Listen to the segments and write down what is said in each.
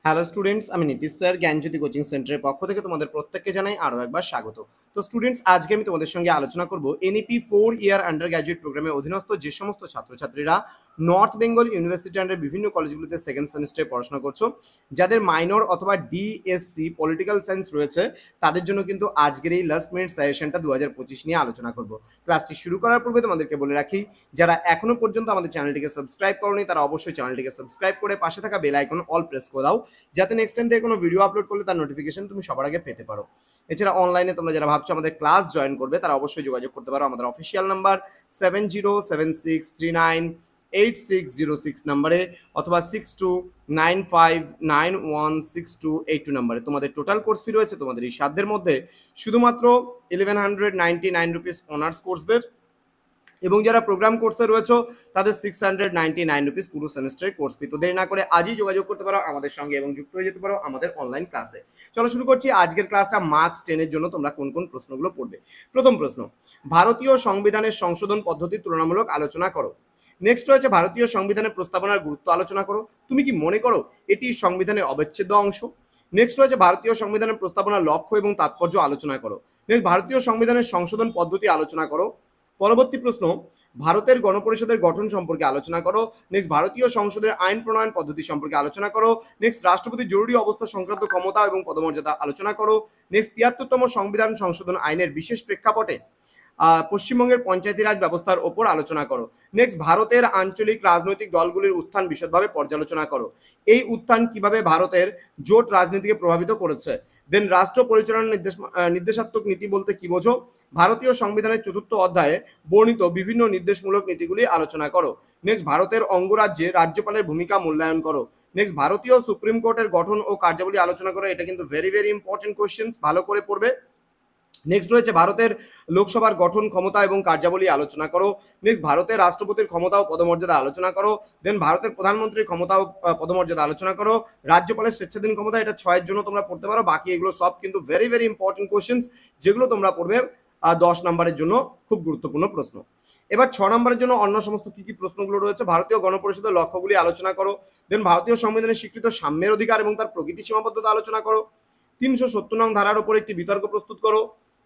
Hello students, আমি Nitish sir জ্ঞানজ্যোতি coaching সেন্টারের পক্ষ থেকে তোমাদের প্রত্যেককে জানাই আরও একবার স্বাগত। তো স্টুডেন্টস, আজকে আমি তোমাদের সঙ্গে আলোচনা করব এনইপি 4 ইয়ার আন্ডার গ্র্যাজুয়েট প্রোগ্রামের অধীনস্থ যে সমস্ত ছাত্রছাত্রীরা নর্থ বেঙ্গল ইউনিভার্সিটি আন্ডার বিভিন্ন কলেজগুলিতে সেকেন্ড সেমিস্টারে পড়াশোনা করছো, যাদের মাইনর অথবা ডিএসসি পলিটিক্যাল সায়েন্স রয়েছে, তাদের জন্য কিন্তু আজকের এই লাস্ট মিনিট সাজেশনটা 2025 নিয়ে আলোচনা করব। ক্লাসটি শুরু করার পূর্বে তোমাদেরকে বলে রাখি, যারা এখনো পর্যন্ত আমাদের চ্যানেলটিকে সাবস্ক্রাইব করোনি তারা অবশ্যই চ্যানেলটিকে সাবস্ক্রাইব করে পাশে থাকা বেল আইকন অল প্রেস করে দাও, যাতে নেক্সট টাইম থেকে কোনো ভিডিও আপলোড করলে তার নোটিফিকেশন তুমি সবার আগে পেতে পারো। এছাড়া অনলাইনে তোমরা যারা ভাবছো আমাদের ক্লাস জয়েন করবে, তারা অবশ্যই যোগাযোগ করতে পারো আমাদের অফিসিয়াল নাম্বার 7076398606 নাম্বারে অথবা 6295916282 নাম্বারে। তোমাদের টোটাল কোর্স ফি রয়েছে তোমাদের এই সাধ্যের মধ্যে শুধুমাত্র 1199 রুপিস অনার্স কোর্সদের, এবং যারা প্রোগ্রাম কোর্সে রয়েছে তাদের 699 রুপিস পুরো সেমিস্টারের কোর্স ফি। তো দেরি না করে আজই যোগাযোগ করতে পারো আমাদের সঙ্গে এবং যুক্ত হয়ে যেতে পারো আমাদের অনলাইন ক্লাসে। চলো শুরু করছি আজকের ক্লাসটা। মার্কস 10 এর জন্য তোমরা কোন কোন প্রশ্নগুলো পড়বে। প্রথম প্রশ্ন, ভারতীয় সংবিধানের সংশোধন পদ্ধতি তুলনামূলক আলোচনা করো। নেক্সট রয়েছে ভারতীয় সংবিধানের প্রস্তাবনার গুরুত্ব আলোচনা করো। তুমি কি মনে করো এটি সংবিধানের অবিচ্ছেদ্য অংশ? নেক্সট রয়েছে ভারতীয় সংবিধানের প্রস্তাবনার লক্ষ্য এবং তাৎপর্য আলোচনা করো। নেক্সট ভারতীয় সংবিধানের সংশোধন পদ্ধতি আলোচনা করো। পরবর্তী প্রশ্ন, ভারতের গণপরিষদের গঠন সম্পর্কে আলোচনা করো। নেক্সট ভারতীয় সংসদের আইন প্রণয়ন পদ্ধতি সম্পর্কে আলোচনা করো। নেক্সট রাষ্ট্রপতির জরুরি অবস্থা সংক্রান্ত ক্ষমতা এবং পদমর্যাদা আলোচনা করো। নেক্সট ৭৩তম সংবিধান সংশোধন আইনের বিশেষ প্রেক্ষাপটে পশ্চিমবঙ্গের পঞ্চায়েতি রাজ ব্যবস্থার ওপর আলোচনা করো। নেক্সট ভারতের আঞ্চলিক রাজনৈতিক দলগুলির উত্থান বিশদভাবে পর্যালোচনা করো। এই উত্থান কিভাবে ভারতের জোট রাজনীতিকে প্রভাবিত করেছে। দেন রাষ্ট্র পরিচালনার নির্দেশাত্মক নীতি বলতে কি বোঝো। ভারতীয় সংবিধানের ৪র্থ অধ্যায়ে বর্ণিত বিভিন্ন নির্দেশমূলক নীতিগুলি আলোচনা করো। নেক্সট ভারতের অঙ্গরাজ্যে রাজ্যপালের ভূমিকা মূল্যায়ন করো। নেক্সট ভারতীয় সুপ্রিম কোর্টের গঠন ও কার্যাবলী আলোচনা করো। এটা কিন্তু ভেরি ভেরি ইম্পর্টেন্ট কোয়েশ্চেন, ভালো করে পড়বে। নেক্সট রয়েছে ভারতের লোকসভার গঠন, ক্ষমতা এবং কার্যাবলী আলোচনা করো। নেক্সট ভারতের রাষ্ট্রপতির ক্ষমতা ও পদমর্যাদা আলোচনা করো। দেন ভারতের প্রধানমন্ত্রীর ক্ষমতা ও পদমর্যাদা আলোচনা করো। রাজ্যপালের স্বেচ্ছাধীন ক্ষমতা, এটা 6 জন্য তোমরা পড়তে পারো। বাকি এগুলো সব কিন্তু ভেরি ভেরি ইম্পর্টেন্ট কোয়েশ্চেন, যেগুলো তোমরা পড়বে 10 নম্বরের জন্য খুব গুরুত্বপূর্ণ প্রশ্ন। এবার 6 নম্বরের জন্য অন্য সমস্ত কি কি প্রশ্নগুলো রয়েছে। ভারতীয় গণপরিষদের লক্ষ্যগুলি আলোচনা করো। দেন ভারতীয় সংবিধানের স্বীকৃত সাম্যের অধিকার এবং তার প্রকৃতি সীমাবদ্ধতা আলোচনা করো। 370 নং ধারার উপর একটি বিতর্ক প্রস্তুত করো।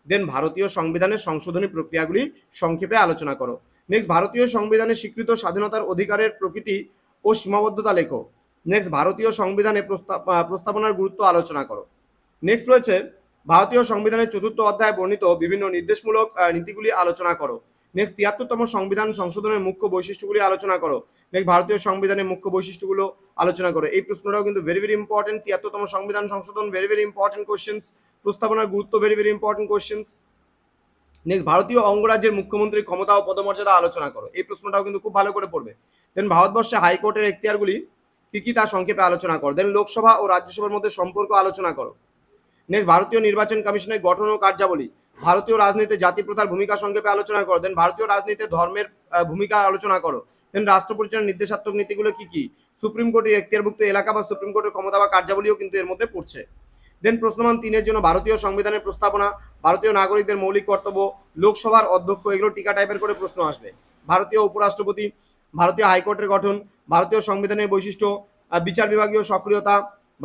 দেন ভারতীয় সংবিধানের সংশোধনী প্রক্রিয়াগুলি সংক্ষেপে আলোচনা করো। নেক্সট ভারতীয় সংবিধানের স্বীকৃত স্বাধীনতার অধিকারের প্রকৃতি ও সীমাবদ্ধতা লেখো। নেক্সট ভারতীয় সংবিধানে প্রস্তাবনার গুরুত্ব আলোচনা করো। নেক্সট রয়েছে ভারতীয় সংবিধানের 4র্থ অধ্যায়ে বর্ণিত বিভিন্ন নির্দেশমূলক নীতিগুলি আলোচনা করো। নেক্সট ৭৩তম সংবিধান সংশোধনের মুখ্য বৈশিষ্ট্যগুলি আলোচনা করো। নেক্সট ভারতীয় সংবিধানের মুখ্য বৈশিষ্ট্যগুলো আলোচনা করো। এই প্রশ্নটাও কিন্তু ভেরি ভেরি ইম্পর্টেন্ট। ৭৩তম সংবিধান সংশোধন ভেরি ভেরি ইম্পর্টেন্ট কোশ্চেন্স। প্রস্তাবনার গুরুত্ব very very important questions. Next ভারতীয় অঙ্গরাজ্যের মুখ্যমন্ত্রীর ক্ষমতা ও পদমর্যাদা আলোচনা করো। এই প্রশ্নটাও কিন্তু খুব ভালো করে পড়বে। দেন ভারতবর্ষে হাইকোর্টের এখতিয়ারগুলি কি কি তা সংক্ষেপে আলোচনা করো। দেন লোকসভা ও রাজ্যসভার মধ্যে সম্পর্ক আলোচনা করো। নেক্সট ভারতীয় নির্বাচন কমিশনের গঠন ও কার্যাবলী। ভারতীয় রাজনীতিতে জাতি প্রথার ভূমিকা সংক্ষেপে আলোচনা করো। দেন ভারতীয় রাজনীতিতে ধর্মের ভূমিকা আলোচনা করো। দেন রাষ্ট্র পরিচালনার নির্দেশাত্মক নীতিগুলো কি কি। সুপ্রিম কোর্টের এখতিয়ারভুক্ত এলাকা বা সুপ্রিম কোর্টের ক্ষমতা বা কার্যাবলীও কিন্তু এর মধ্যে পড়ছে। দেন প্রশ্নমান 3 এর জন্য ভারতীয় সংবিধানের প্রস্তাবনা, ভারতীয় নাগরিকদের মৌলিক কর্তব্য, লোকসভার অধ্যক্ষ, এগুলো টিকা টাইপের করে প্রশ্ন আসবে। ভারতীয় উপরাষ্ট্রপতি, ভারতীয় হাইকোর্টের গঠন, ভারতীয় সংবিধানের বৈশিষ্ট্য, বিচার বিভাগীয় সক্রিয়তা,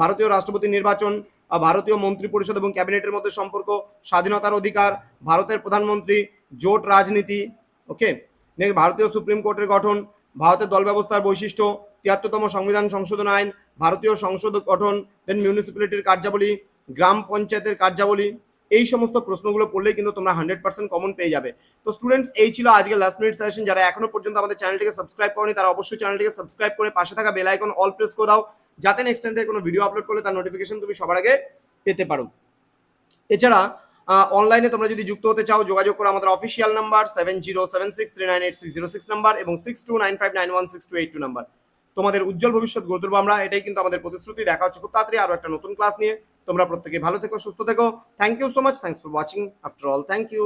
ভারতীয় রাষ্ট্রপতির নির্বাচন, ভারতীয় মন্ত্রী পরিষদ এবং ক্যাবিনেটের মধ্যে সম্পর্ক, স্বাধীনতার অধিকার, ভারতের প্রধানমন্ত্রী, জোট রাজনীতি। ওকে। নেক্সট ভারতীয় সুপ্রিম কোর্টের গঠন, ভারতের দল ব্যবস্থার বৈশিষ্ট্য, ৭৩তম সংবিধান সংশোধন আইন, ভারতীয় সংসদ গঠন, দেন মিউনিসিপ্যালিটির কার্যাবলী, গ্রাম পঞ্চায়েতের কার্যাবলী। এই সমস্ত প্রশ্নগুলো পড়লেই কিন্তু তোমরা 100% কমন পেয়ে যাবে। তো স্টুডেন্টস, এই ছিল আজকে লাস্ট মিনিট সেশন। যারা এখনো পর্যন্ত আমাদের চ্যানেলটিকে সাবস্ক্রাইব করনি তারা অবশ্যই চ্যানেলটিকে সাবস্ক্রাইব করে পাশে থাকা বেল আইকন অল প্রেস করে দাও, যাতে নেক্সট টাইম থেকে কোনো ভিডিও আপলোড করলে তার নোটিফিকেশন তুমি সবার আগে পেতে পারো। এছাড়া অনলাইনে তোমরা যদি যুক্ত হতে চাও, যোগাযোগ করো আমাদের অফিসিয়াল নাম্বার 7076398606 নাম্বার এবং 6295916282 নাম্বার। তোমাদের উজ্জ্বল ভবিষ্যৎ গড়ে তুলবো আমরা, এটাই কিন্তু আমাদের প্রতিশ্রুতি। দেখা হচ্ছে খুব তাড়াতাড়ি আরো একটা নতুন ক্লাস নিয়ে। তোমরা প্রত্যেকে ভালো থেকো, সুস্থ থেকো। Thank you so much. Thanks for watching. After all, thank you.